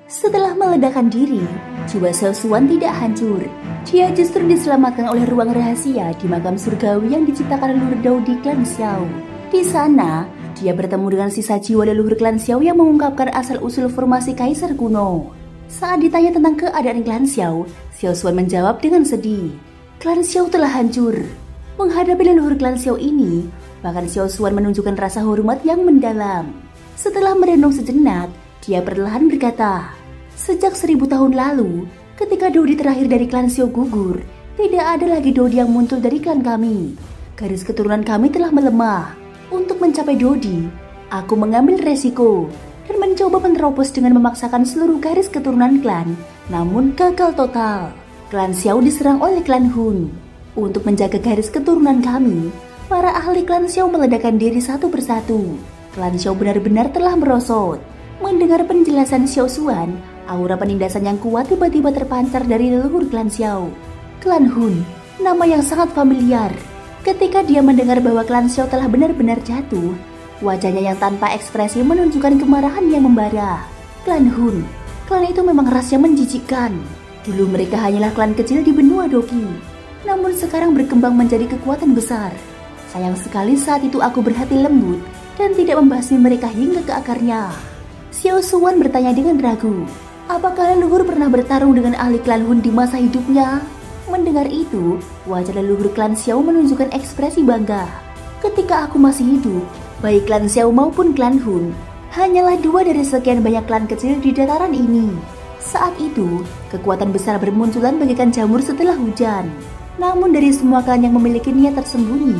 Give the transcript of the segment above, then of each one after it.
Setelah meledakkan diri, jiwa Xiao Xuan tidak hancur. Dia justru diselamatkan oleh ruang rahasia di makam surgawi yang diciptakan leluhur Dao di klan Xiao. Di sana, dia bertemu dengan sisa jiwa leluhur klan Xiao yang mengungkapkan asal-usul formasi kaisar kuno. Saat ditanya tentang keadaan klan Xiao, Xiao Xuan menjawab dengan sedih. Klan Xiao telah hancur. Menghadapi leluhur klan Xiao ini, bahkan Xiao Xuan menunjukkan rasa hormat yang mendalam. Setelah merenung sejenak, dia perlahan berkata, "Sejak 1000 tahun lalu, ketika Dodi terakhir dari klan Xiao gugur, tidak ada lagi Dodi yang muncul dari klan kami. Garis keturunan kami telah melemah. Untuk mencapai Dodi, aku mengambil resiko dan mencoba menerobos dengan memaksakan seluruh garis keturunan klan, namun gagal total. Klan Xiao diserang oleh klan Hun. Untuk menjaga garis keturunan kami, para ahli klan Xiao meledakkan diri satu persatu. Klan Xiao benar-benar telah merosot." Mendengar penjelasan Xiao Xuan, aura penindasan yang kuat tiba-tiba terpancar dari leluhur klan Xiao. Klan Hun, nama yang sangat familiar. Ketika dia mendengar bahwa klan Xiao telah benar-benar jatuh, wajahnya yang tanpa ekspresi menunjukkan kemarahan yang membara. Klan Hun, klan itu memang rasnya menjijikkan. Dulu mereka hanyalah klan kecil di benua Doki, namun sekarang berkembang menjadi kekuatan besar. Sayang sekali saat itu aku berhati lembut dan tidak membasmi mereka hingga ke akarnya. Xiao Xuan bertanya dengan ragu, apakah leluhur pernah bertarung dengan ahli klan Hun di masa hidupnya? Mendengar itu, wajah leluhur klan Xiao menunjukkan ekspresi bangga. Ketika aku masih hidup, baik klan Xiao maupun klan Hun hanyalah 2 dari sekian banyak klan kecil di dataran ini. Saat itu, kekuatan besar bermunculan bagaikan jamur setelah hujan. Namun dari semua klan yang memiliki niat tersembunyi,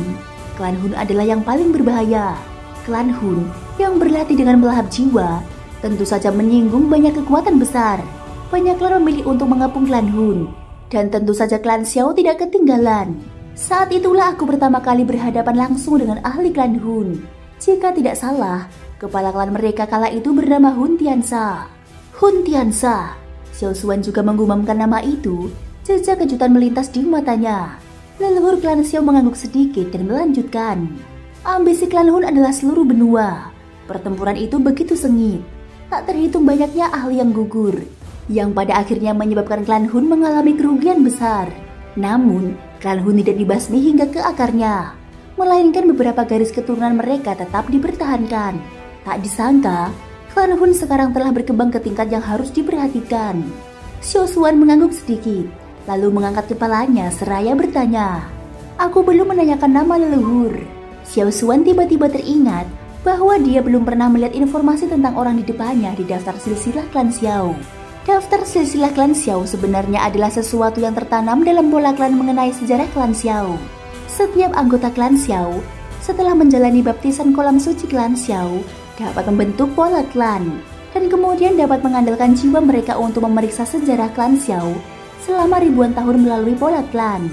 klan Hun adalah yang paling berbahaya. Klan Hun yang berlatih dengan melahap jiwa tentu saja menyinggung banyak kekuatan besar. Banyak klan memilih untuk mengepung klan Hun, dan tentu saja klan Xiao tidak ketinggalan. Saat itulah aku pertama kali berhadapan langsung dengan ahli klan Hun. Jika tidak salah, kepala klan mereka kala itu bernama Hun Tianxia. Hun Tianxia. Xiao Xuan juga menggumamkan nama itu. Jejak kejutan melintas di matanya. Leluhur klan Xiao mengangguk sedikit dan melanjutkan. Ambisi klan Hun adalah seluruh benua. Pertempuran itu begitu sengit. Tak terhitung banyaknya ahli yang gugur, yang pada akhirnya menyebabkan klan Hun mengalami kerugian besar. Namun, klan Hun tidak dibasmi hingga ke akarnya, melainkan beberapa garis keturunan mereka tetap dipertahankan. Tak disangka, klan Hun sekarang telah berkembang ke tingkat yang harus diperhatikan. Xiao Xuan mengangguk sedikit, lalu mengangkat kepalanya seraya bertanya, "Aku belum menanyakan nama leluhur." Xiao Xuan tiba-tiba teringat bahwa dia belum pernah melihat informasi tentang orang di depannya di daftar silsilah klan Xiao. Daftar silsilah klan Xiao sebenarnya adalah sesuatu yang tertanam dalam bola klan mengenai sejarah klan Xiao. Setiap anggota klan Xiao, setelah menjalani baptisan kolam suci klan Xiao, dapat membentuk pola klan, dan kemudian dapat mengandalkan jiwa mereka untuk memeriksa sejarah klan Xiao selama ribuan tahun melalui pola klan.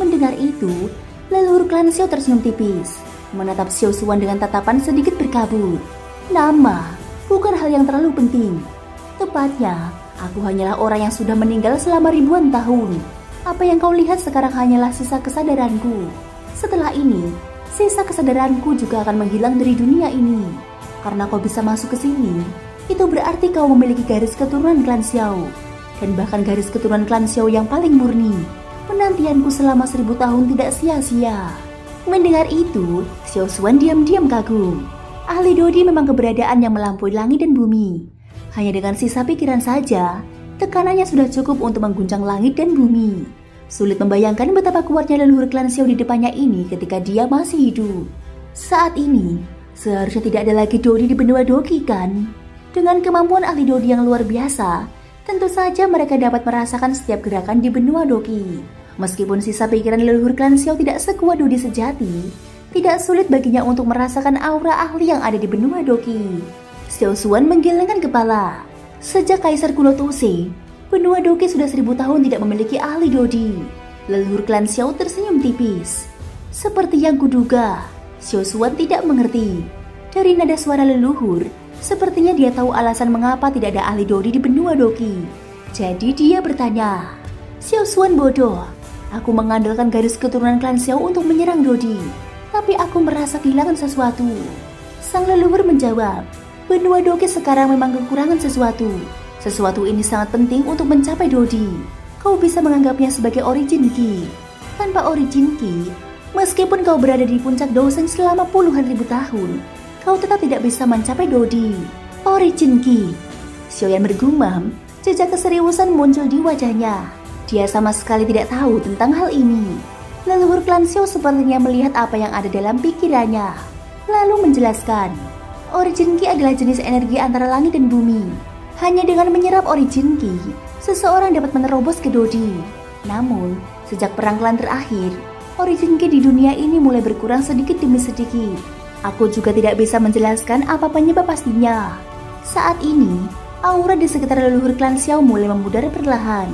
Mendengar itu, leluhur klan Xiao tersenyum tipis, menatap Xiao Xuan dengan tatapan sedikit berkabut. "Nama bukan hal yang terlalu penting. Tepatnya, aku hanyalah orang yang sudah meninggal selama ribuan tahun. Apa yang kau lihat sekarang hanyalah sisa kesadaranku. Setelah ini, sisa kesadaranku juga akan menghilang dari dunia ini. Karena kau bisa masuk ke sini, itu berarti kau memiliki garis keturunan klan Xiao, dan bahkan garis keturunan klan Xiao yang paling murni. Penantianku selama 1000 tahun tidak sia-sia." Mendengar itu, Xiao Xuan diam-diam kagum. Ahli Dodi memang keberadaan yang melampaui langit dan bumi. Hanya dengan sisa pikiran saja, tekanannya sudah cukup untuk mengguncang langit dan bumi. Sulit membayangkan betapa kuatnya leluhur klan Xiao di depannya ini ketika dia masih hidup. Saat ini, seharusnya tidak ada lagi Dodi di benua Doki kan? Dengan kemampuan ahli Dodi yang luar biasa, tentu saja mereka dapat merasakan setiap gerakan di benua Doki. Meskipun sisa pikiran leluhur klan Xiao tidak sekuat Dodi sejati, tidak sulit baginya untuk merasakan aura ahli yang ada di benua Doki. Xiao Xuan menggelengkan kepala. Sejak Kaisar kuno Tuse, benua Doki sudah 1000 tahun tidak memiliki ahli Dodi. Leluhur klan Xiao tersenyum tipis. Seperti yang kuduga, Xiao Xuan tidak mengerti. Dari nada suara leluhur, sepertinya dia tahu alasan mengapa tidak ada ahli Dodi di benua Doki. Jadi dia bertanya, "Xiao Xuan bodoh. Aku mengandalkan garis keturunan klan Xiao untuk menyerang Dodi, tapi aku merasa kehilangan sesuatu." Sang leluhur menjawab, "Benua Doki sekarang memang kekurangan sesuatu. Sesuatu ini sangat penting untuk mencapai Dodi. Kau bisa menganggapnya sebagai Origin Ki. Tanpa Origin Ki, meskipun kau berada di puncak Douseng selama puluhan ribu tahun, kau tetap tidak bisa mencapai Dodi. Origin Ki. Xiaoyan bergumam, jejak keseriusan muncul di wajahnya. Dia sama sekali tidak tahu tentang hal ini. Leluhur klan Xiao sepertinya melihat apa yang ada dalam pikirannya, lalu menjelaskan, Origin Ki adalah jenis energi antara langit dan bumi. Hanya dengan menyerap Origin Ki, seseorang dapat menerobos ke Dodi. Namun, sejak perang klan terakhir, Origin Ki di dunia ini mulai berkurang sedikit demi sedikit. Aku juga tidak bisa menjelaskan apa penyebab pastinya. Saat ini, aura di sekitar leluhur klan Xiao mulai memudar perlahan,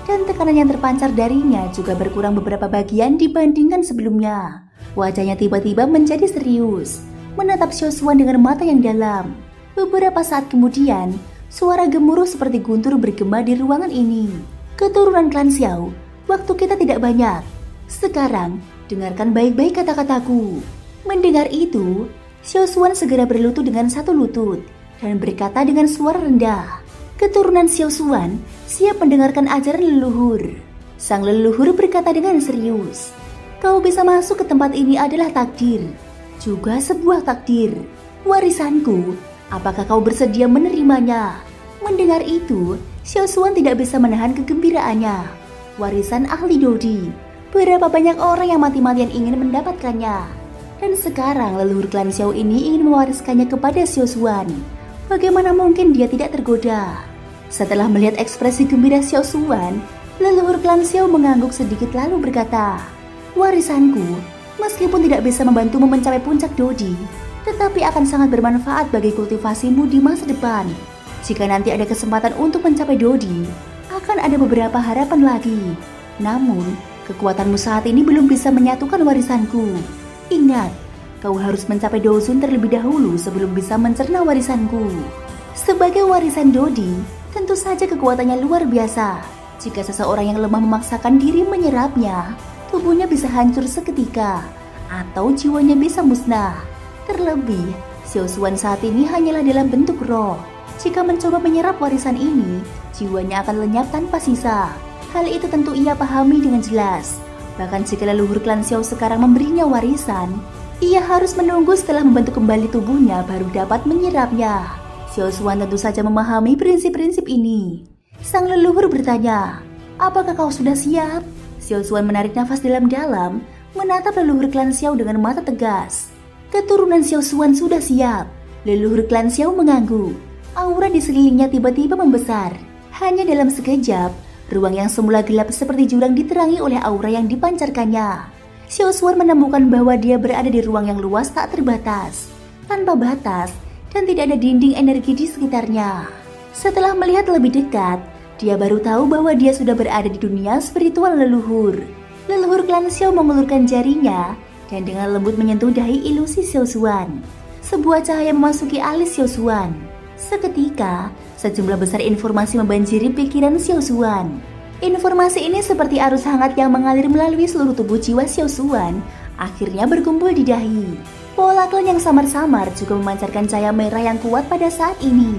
dan tekanan yang terpancar darinya juga berkurang beberapa bagian dibandingkan sebelumnya. Wajahnya tiba-tiba menjadi serius, menatap Xiao Xuan dengan mata yang dalam. Beberapa saat kemudian, suara gemuruh seperti guntur bergema di ruangan ini. Keturunan klan Xiao, waktu kita tidak banyak. Sekarang, dengarkan baik-baik kata-kataku. Mendengar itu, Xiao Xuan segera berlutut dengan satu lutut dan berkata dengan suara rendah, keturunan Xiao Xuan siap mendengarkan ajaran leluhur. Sang leluhur berkata dengan serius, kau bisa masuk ke tempat ini adalah takdir, juga sebuah takdir. Warisanku, apakah kau bersedia menerimanya? Mendengar itu, Xiao Xuan tidak bisa menahan kegembiraannya. Warisan ahli Dodi, berapa banyak orang yang mati-matian ingin mendapatkannya. Dan sekarang leluhur klan Xiao ini ingin mewariskannya kepada Xiao Xuan. Bagaimana mungkin dia tidak tergoda? Setelah melihat ekspresi gembira Xiao Xuan, leluhur klan Xiao mengangguk sedikit lalu berkata, warisanku, meskipun tidak bisa membantumu mencapai puncak Dodi, tetapi akan sangat bermanfaat bagi kultivasimu di masa depan. Jika nanti ada kesempatan untuk mencapai Dodi, akan ada beberapa harapan lagi. Namun, kekuatanmu saat ini belum bisa menyatukan warisanku. Ingat, kau harus mencapai Douzun terlebih dahulu sebelum bisa mencerna warisanku. Sebagai warisan Dodi, tentu saja kekuatannya luar biasa. Jika seseorang yang lemah memaksakan diri menyerapnya, tubuhnya bisa hancur seketika, atau jiwanya bisa musnah. Terlebih, Xiao Xuan saat ini hanyalah dalam bentuk roh. Jika mencoba menyerap warisan ini, jiwanya akan lenyap tanpa sisa. Hal itu tentu ia pahami dengan jelas. Bahkan jika leluhur klan Xiao sekarang memberinya warisan, ia harus menunggu setelah membentuk kembali tubuhnya baru dapat menyerapnya. Xiao Xuan tentu saja memahami prinsip-prinsip ini. Sang leluhur bertanya, apakah kau sudah siap? Xiao Xuan menarik nafas dalam-dalam, menatap leluhur klan Xiao dengan mata tegas. Keturunan Xiao Xuan sudah siap. Leluhur klan Xiao mengangguk. Aura di sekelilingnya tiba-tiba membesar. Hanya dalam sekejap, ruang yang semula gelap seperti jurang diterangi oleh aura yang dipancarkannya. Xiao Xuan menemukan bahwa dia berada di ruang yang luas tak terbatas, tanpa batas, dan tidak ada dinding energi di sekitarnya. Setelah melihat lebih dekat, dia baru tahu bahwa dia sudah berada di dunia spiritual leluhur. Leluhur klan Xiao mengulurkan jarinya dan dengan lembut menyentuh dahi ilusi Xiao Xuan. Sebuah cahaya memasuki alis Xiao Xuan. Seketika, sejumlah besar informasi membanjiri pikiran Xiao Xuan. Informasi ini seperti arus hangat yang mengalir melalui seluruh tubuh jiwa Xiao Xuan, akhirnya berkumpul di dahi. Pola klan yang samar-samar juga memancarkan cahaya merah yang kuat pada saat ini.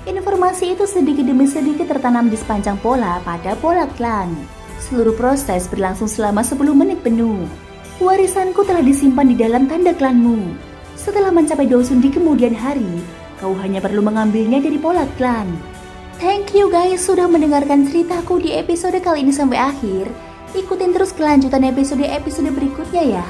Informasi itu sedikit demi sedikit tertanam di sepanjang pola pada pola klan. Seluruh proses berlangsung selama 10 menit penuh. Warisanku telah disimpan di dalam tanda klanmu. Setelah mencapai Douzun di kemudian hari, kau hanya perlu mengambilnya dari pola klan. Thank you guys sudah mendengarkan ceritaku di episode kali ini sampai akhir. Ikutin terus kelanjutan episode berikutnya ya.